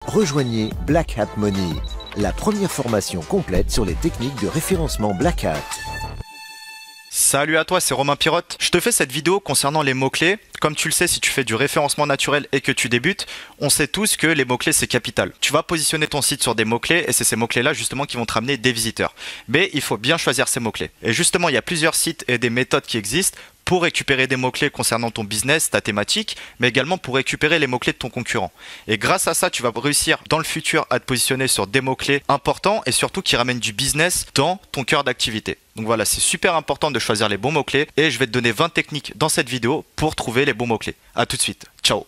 Rejoignez Black Hat Money, la première formation complète sur les techniques de référencement Black Hat. Salut à toi, c'est Romain Pirotte. Je te fais cette vidéo concernant les mots-clés. Comme tu le sais, si tu fais du référencement naturel et que tu débutes, on sait tous que les mots-clés, c'est capital. Tu vas positionner ton site sur des mots-clés et c'est ces mots-clés-là justement qui vont te ramener des visiteurs. Mais il faut bien choisir ces mots-clés. Et justement, il y a plusieurs sites et des méthodes qui existent pour récupérer des mots-clés concernant ton business, ta thématique, mais également pour récupérer les mots-clés de ton concurrent. Et grâce à ça, tu vas réussir dans le futur à te positionner sur des mots-clés importants et surtout qui ramènent du business dans ton cœur d'activité. Donc voilà, c'est super important de choisir les bons mots-clés et je vais te donner 20 techniques dans cette vidéo pour trouver les bons mots-clés. A tout de suite. Ciao.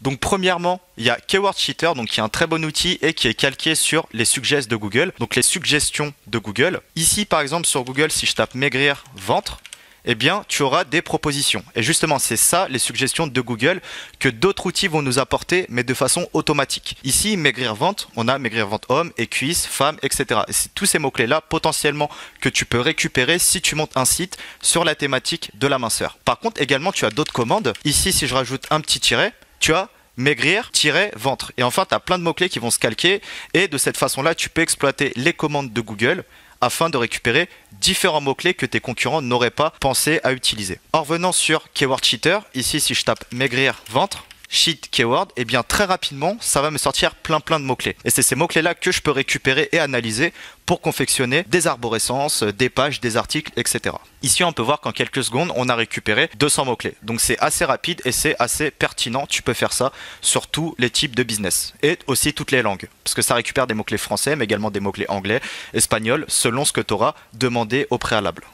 Donc premièrement, il y a Keyword Cheater, donc qui est un très bon outil et qui est calqué sur les suggestions de Google, donc les suggestions de Google. Ici par exemple sur Google, si je tape maigrir ventre, eh bien tu auras des propositions. Et justement c'est ça les suggestions de Google que d'autres outils vont nous apporter mais de façon automatique. Ici maigrir ventre, on a maigrir ventre homme et cuisse, femme, etc. Et c'est tous ces mots clés là potentiellement que tu peux récupérer si tu montes un site sur la thématique de la minceur. Par contre également tu as d'autres commandes. Ici si je rajoute un petit tiret, tu as maigrir-ventre. Et enfin, tu as plein de mots-clés qui vont se calquer et de cette façon-là, tu peux exploiter les commandes de Google afin de récupérer différents mots-clés que tes concurrents n'auraient pas pensé à utiliser. En revenant sur Keyword Cheater, ici si je tape maigrir-ventre, Sheet Keyword, et bien très rapidement, ça va me sortir plein de mots-clés. Et c'est ces mots-clés-là que je peux récupérer et analyser pour confectionner des arborescences, des pages, des articles, etc. Ici, on peut voir qu'en quelques secondes, on a récupéré 200 mots-clés. Donc c'est assez rapide et c'est assez pertinent. Tu peux faire ça sur tous les types de business et aussi toutes les langues. Parce que ça récupère des mots-clés français, mais également des mots-clés anglais, espagnol, selon ce que tu auras demandé au préalable.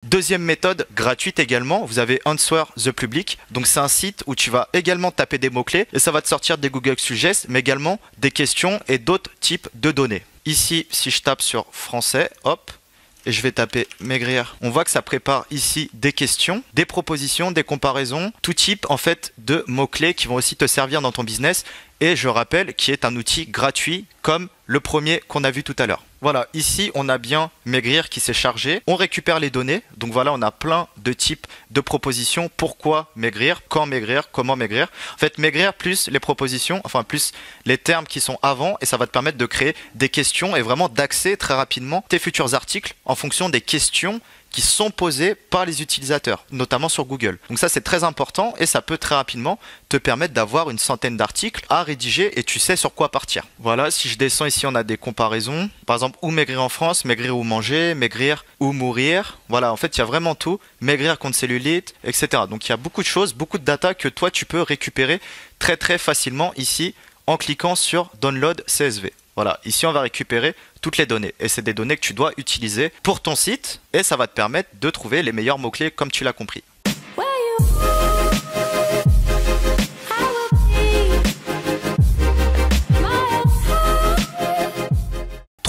Deuxième méthode gratuite également, vous avez Answer the Public. Donc c'est un site où tu vas également taper des mots-clés et ça va te sortir des Google Suggestions, mais également des questions et d'autres types de données. Ici, si je tape sur français, hop, et je vais taper maigrir, on voit que ça prépare ici des questions, des propositions, des comparaisons, tout type en fait de mots-clés qui vont aussi te servir dans ton business. Et je rappelle qui est un outil gratuit comme le premier qu'on a vu tout à l'heure. Voilà, ici on a bien maigrir qui s'est chargé. On récupère les données. Donc voilà, on a plein de types de propositions. Pourquoi maigrir, quand maigrir, comment maigrir. En fait, maigrir plus les propositions, enfin plus les termes qui sont avant. Et ça va te permettre de créer des questions et vraiment d'axer très rapidement tes futurs articles en fonction des questions qui sont posées par les utilisateurs, notamment sur Google. Donc ça c'est très important et ça peut très rapidement te permettre d'avoir une centaine d'articles à rédiger et tu sais sur quoi partir. Voilà, si je descends ici on a des comparaisons. Par exemple, où maigrir en France, maigrir ou manger, maigrir ou mourir. Voilà, en fait il y a vraiment tout. Maigrir contre cellulite, etc. Donc il y a beaucoup de choses, beaucoup de data que toi tu peux récupérer très facilement ici en cliquant sur Download CSV. Voilà, ici on va récupérer toutes les données et c'est des données que tu dois utiliser pour ton site et ça va te permettre de trouver les meilleurs mots-clés comme tu l'as compris.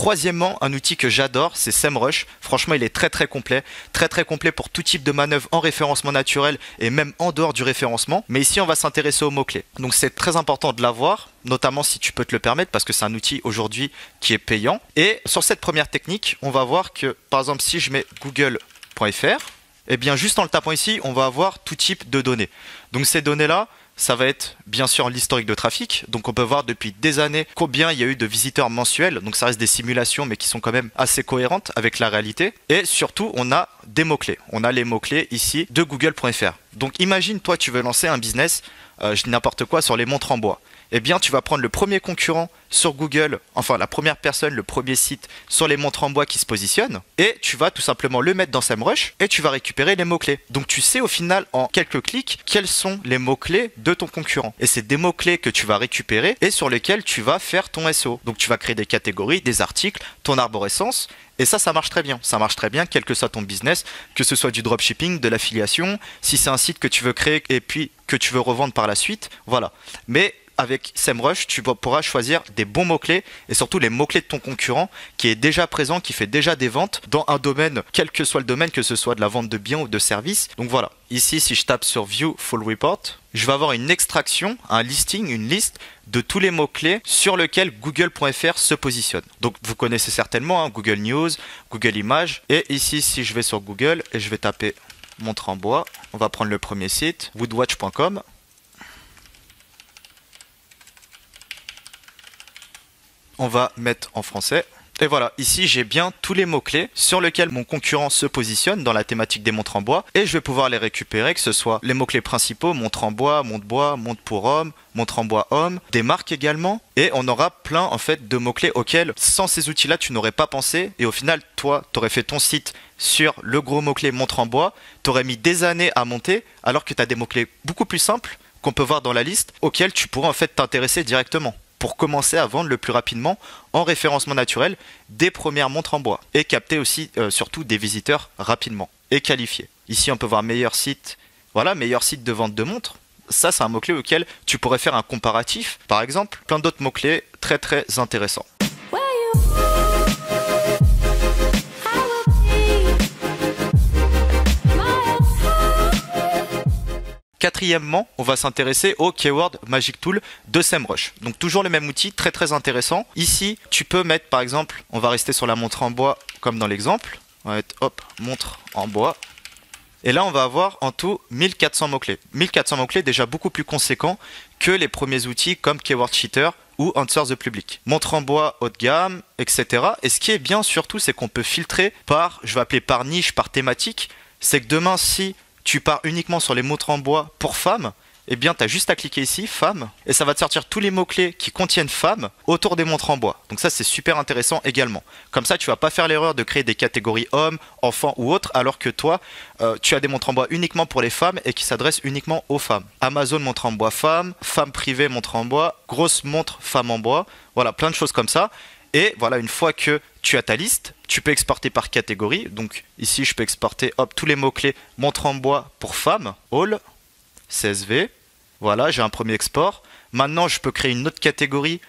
Troisièmement, un outil que j'adore, c'est SEMrush. Franchement, il est très complet. Très complet pour tout type de manœuvre en référencement naturel et même en dehors du référencement. Mais ici, on va s'intéresser aux mots-clés. Donc, c'est très important de l'avoir, notamment si tu peux te le permettre parce que c'est un outil aujourd'hui qui est payant. Et sur cette première technique, on va voir que, par exemple, si je mets google.fr, eh bien, juste en le tapant ici, on va avoir tout type de données. Donc, ces données-là, ça va être bien sûr l'historique de trafic. Donc on peut voir depuis des années combien il y a eu de visiteurs mensuels. Donc ça reste des simulations mais qui sont quand même assez cohérentes avec la réalité. Et surtout on a des mots-clés. On a les mots-clés ici de google.fr. Donc imagine toi tu veux lancer un business, je dis n'importe quoi, sur les montres en bois. Eh bien tu vas prendre le premier concurrent sur Google, enfin la première personne, le premier site sur les montres en bois qui se positionne et tu vas tout simplement le mettre dans SEMrush et tu vas récupérer les mots-clés. Donc tu sais au final en quelques clics quels sont les mots-clés de ton concurrent. Et c'est des mots-clés que tu vas récupérer et sur lesquels tu vas faire ton SEO. Donc tu vas créer des catégories, des articles, ton arborescence. Et ça marche très bien. Ça marche très bien, quel que soit ton business, que ce soit du dropshipping, de l'affiliation, si c'est un site que tu veux créer et puis que tu veux revendre par la suite, voilà. Mais avec SEMrush, tu pourras choisir des bons mots-clés et surtout les mots-clés de ton concurrent qui est déjà présent, qui fait déjà des ventes dans un domaine, quel que soit le domaine, que ce soit de la vente de biens ou de services. Donc voilà, ici si je tape sur View Full Report, je vais avoir une extraction, un listing, une liste de tous les mots-clés sur lesquels Google.fr se positionne. Donc vous connaissez certainement Google News, Google Images. Et ici, si je vais sur Google et je vais taper montre en bois, on va prendre le premier site, woodwatch.com. On va mettre en français. Et voilà, ici j'ai bien tous les mots-clés sur lesquels mon concurrent se positionne dans la thématique des montres en bois et je vais pouvoir les récupérer, que ce soit les mots-clés principaux, montre en bois, montre pour homme, montre en bois homme, des marques également, et on aura plein en fait de mots-clés auxquels sans ces outils-là tu n'aurais pas pensé et au final toi tu aurais fait ton site sur le gros mot-clé montre en bois, tu aurais mis des années à monter alors que tu as des mots-clés beaucoup plus simples qu'on peut voir dans la liste auxquels tu pourrais en fait t'intéresser directement, pour commencer à vendre le plus rapidement en référencement naturel des premières montres en bois et capter aussi surtout des visiteurs rapidement et qualifiés. Ici on peut voir meilleur site, voilà, meilleur site de vente de montres. Ça c'est un mot-clé auquel tu pourrais faire un comparatif par exemple, plein d'autres mots-clés très très intéressants. Quatrièmement, on va s'intéresser au Keyword Magic Tool de SEMrush. Donc toujours le même outil, très très intéressant. Ici, tu peux mettre par exemple, on va rester sur la montre en bois comme dans l'exemple. On va mettre hop, montre en bois. Et là, on va avoir en tout 1400 mots-clés. 1400 mots-clés déjà beaucoup plus conséquents que les premiers outils comme Keyword Cheater ou Answer the Public. Montre en bois haut de gamme, etc. Et ce qui est bien surtout, c'est qu'on peut filtrer par, je vais appeler par niche, par thématique. C'est que demain, si tu pars uniquement sur les montres en bois pour femmes, eh bien tu as juste à cliquer ici, femmes, et ça va te sortir tous les mots-clés qui contiennent femmes autour des montres en bois. Donc ça c'est super intéressant également. Comme ça tu vas pas faire l'erreur de créer des catégories hommes, enfants ou autres, alors que toi tu as des montres en bois uniquement pour les femmes et qui s'adressent uniquement aux femmes. Amazon montre en bois femmes, femme privée montre en bois, grosse montre femme en bois, voilà plein de choses comme ça. Et voilà, une fois que tu as ta liste, tu peux exporter par catégorie. Donc ici, je peux exporter tous les mots-clés montre en bois pour femmes, all, CSV. Voilà, j'ai un premier export. Maintenant, je peux créer une autre catégorie.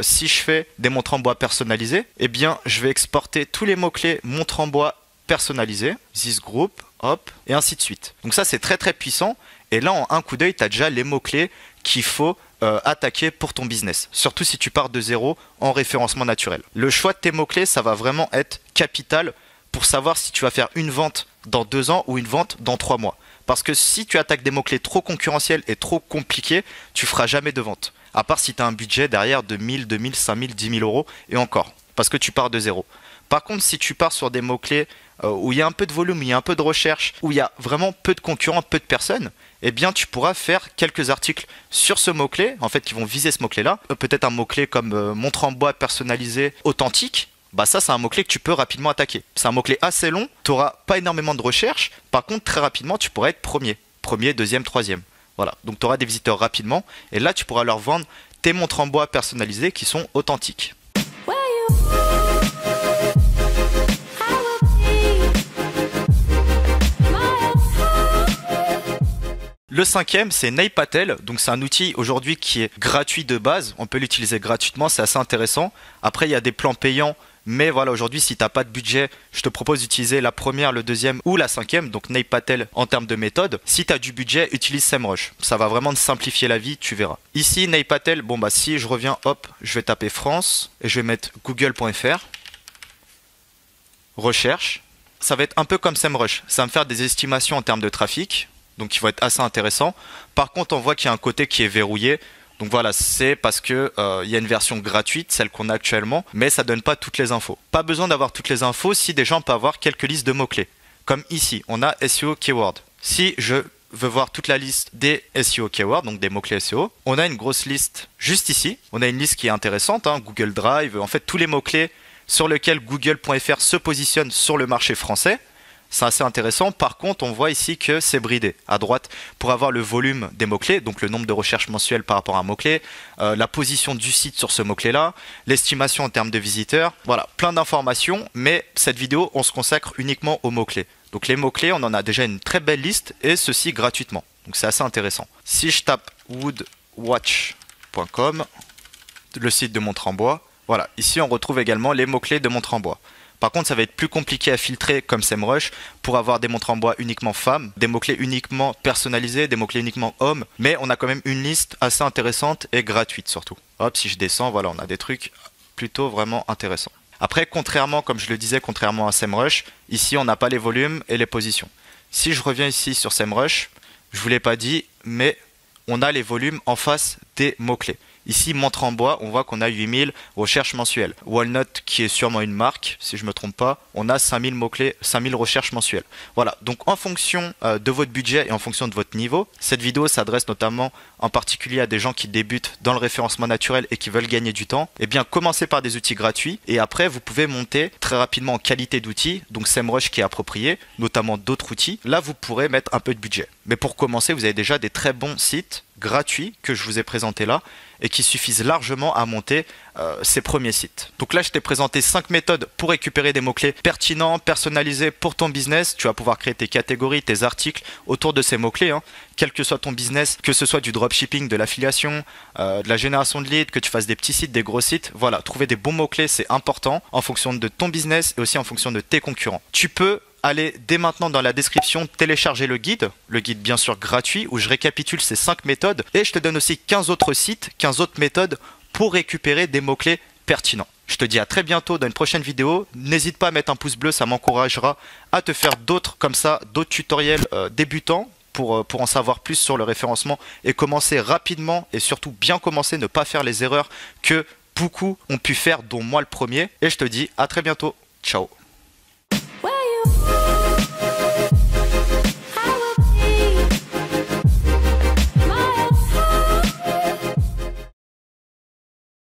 Si je fais des montres en bois personnalisées, eh bien, je vais exporter tous les mots-clés montre en bois personnalisés, this group, hop, et ainsi de suite. Donc ça, c'est très très puissant. Et là, en un coup d'œil, tu as déjà les mots-clés qu'il faut attaquer pour ton business. Surtout si tu pars de zéro en référencement naturel. Le choix de tes mots-clés, ça va vraiment être capital pour savoir si tu vas faire une vente dans 2 ans ou une vente dans 3 mois. Parce que si tu attaques des mots-clés trop concurrentiels et trop compliqués, tu feras jamais de vente. À part si tu as un budget derrière de 1000, 2000, 5000, 10 000 euros et encore. Parce que tu pars de zéro. Par contre, si tu pars sur des mots-clés où il y a un peu de volume, où il y a un peu de recherche, où il y a vraiment peu de concurrents, peu de personnes, eh bien tu pourras faire quelques articles sur ce mot-clé, en fait qui vont viser ce mot-clé-là. Peut-être un mot-clé comme montre en bois personnalisé, authentique. Bah ça c'est un mot-clé que tu peux rapidement attaquer. C'est un mot-clé assez long, tu n'auras pas énormément de recherche, par contre très rapidement tu pourras être premier, deuxième, troisième. Voilà, donc tu auras des visiteurs rapidement, et là tu pourras leur vendre tes montres en bois personnalisées qui sont authentiques. Le cinquième, c'est Naypatel. Donc c'est un outil aujourd'hui qui est gratuit de base. On peut l'utiliser gratuitement, c'est assez intéressant. Après, il y a des plans payants. Mais voilà, aujourd'hui, si tu n'as pas de budget, je te propose d'utiliser la première, le deuxième ou la cinquième. Donc Naypatel en termes de méthode. Si tu as du budget, utilise SEMrush. Ça va vraiment te simplifier la vie, tu verras. Ici, Naypatel, bon bah si je reviens, hop, je vais taper France et je vais mettre google.fr. Recherche. Ça va être un peu comme SEMrush. Ça va me faire des estimations en termes de trafic. Donc, il va être assez intéressant. Par contre, on voit qu'il y a un côté qui est verrouillé. Donc voilà, c'est parce que il y a une version gratuite, celle qu'on a actuellement, mais ça donne pas toutes les infos. Pas besoin d'avoir toutes les infos si déjà on peut avoir quelques listes de mots-clés. Comme ici, on a SEO Keyword. Si je veux voir toute la liste des SEO Keyword, donc des mots-clés SEO, on a une grosse liste juste ici. On a une liste qui est intéressante, Google Drive, en fait tous les mots-clés sur lesquels Google.fr se positionne sur le marché français. C'est assez intéressant. Par contre, on voit ici que c'est bridé. À droite, pour avoir le volume des mots-clés, donc le nombre de recherches mensuelles par rapport à un mot-clé, la position du site sur ce mot-clé-là, l'estimation en termes de visiteurs. Voilà, plein d'informations, mais cette vidéo, on se consacre uniquement aux mots-clés. Donc les mots-clés, on en a déjà une très belle liste, et ceci gratuitement. Donc c'est assez intéressant. Si je tape Woodwatch semrush.com, le site de Montre en Bois. Voilà, ici on retrouve également les mots-clés de Montre en Bois. Par contre, ça va être plus compliqué à filtrer comme SEMrush pour avoir des montres en bois uniquement femmes, des mots-clés uniquement personnalisés, des mots-clés uniquement hommes. Mais on a quand même une liste assez intéressante et gratuite surtout. Hop, si je descends, voilà, on a des trucs plutôt vraiment intéressants. Après, contrairement, comme je le disais, contrairement à SEMrush, ici on n'a pas les volumes et les positions. Si je reviens ici sur SEMrush, je ne vous l'ai pas dit, mais on a les volumes en face des mots-clés. Ici, Montre en Bois, on voit qu'on a 8000 recherches mensuelles. Walnut, qui est sûrement une marque, si je ne me trompe pas, on a 5000 mots-clés, 5000 recherches mensuelles. Voilà, donc en fonction de votre budget et en fonction de votre niveau, cette vidéo s'adresse notamment en particulier à des gens qui débutent dans le référencement naturel et qui veulent gagner du temps. Eh bien, commencez par des outils gratuits et après, vous pouvez monter très rapidement en qualité d'outils, donc SEMrush qui est approprié, notamment d'autres outils. Là, vous pourrez mettre un peu de budget. Mais pour commencer, vous avez déjà des très bons sites gratuits que je vous ai présentés là et qui suffisent largement à monter ces premiers sites. Donc là, je t'ai présenté 5 méthodes pour récupérer des mots-clés pertinents, personnalisés pour ton business. Tu vas pouvoir créer tes catégories, tes articles autour de ces mots-clés, hein, quel que soit ton business, que ce soit du dropshipping, de l'affiliation, de la génération de leads, que tu fasses des petits sites, des gros sites. Voilà, trouver des bons mots-clés, c'est important en fonction de ton business et aussi en fonction de tes concurrents. Tu peux allez dès maintenant dans la description télécharger le guide bien sûr gratuit où je récapitule ces 5 méthodes et je te donne aussi 15 autres sites, 15 autres méthodes pour récupérer des mots-clés pertinents. Je te dis à très bientôt dans une prochaine vidéo. N'hésite pas à mettre un pouce bleu, ça m'encouragera à te faire d'autres comme ça, d'autres tutoriels débutants pour en savoir plus sur le référencement et commencer rapidement et surtout bien commencer, ne pas faire les erreurs que beaucoup ont pu faire, dont moi le premier. Et je te dis à très bientôt. Ciao.